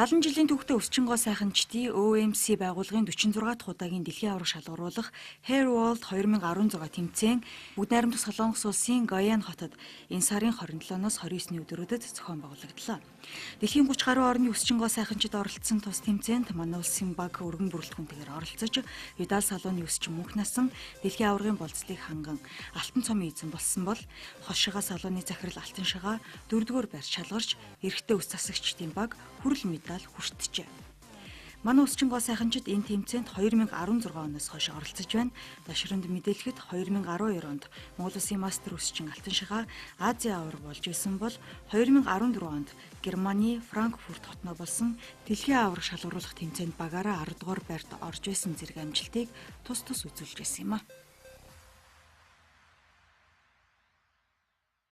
70 жилийн түүхтэй өсчин гоо сайханчдын OMC байгууллагын 46 дахь удаагийн дэлхийн аварга шалгаруулах Hair World 2016 тэмцээн Бүгд найрамдах Солонгос улсын Гаян хотод энэ сарын 27-ноос 29-ний өдрүүдэд зохион байгуулагдлаа. Дэлхийн 30 гаруй орны өсчин гоо сайханчид оролцсон тус тэмцээнд манай улсын баг өргөн бүрэлдэхүүнтэйгээр оролцож, Юдал салууны өсчин мөнх насан дэлхийн аваргын болцлыг ханган алтан цомын эзэн болсон бол хошигоо салууны захирал алтан шагаа 4-р байрт шалгарч эрэгтэй ус засагчдын баг хүрэл медаль хүртжээ. Манай өсчин гоо сайханчид энэ тэмцээнд 2016 оноос хойш оролцож байна. Дашранд мэдээлэхэд 2012 онд Монгол Улсын мастер өсчин алтан шагаа Азийн аварга болж исэн бол 2014 онд Германы Франкфурт хотноо болсон дэлхийн аварга шалгаруулах тэмцээнд багаараа 10 дугаар байрт орж исэн зэрэг амжилтыг тус үзүүлж байсан юм а.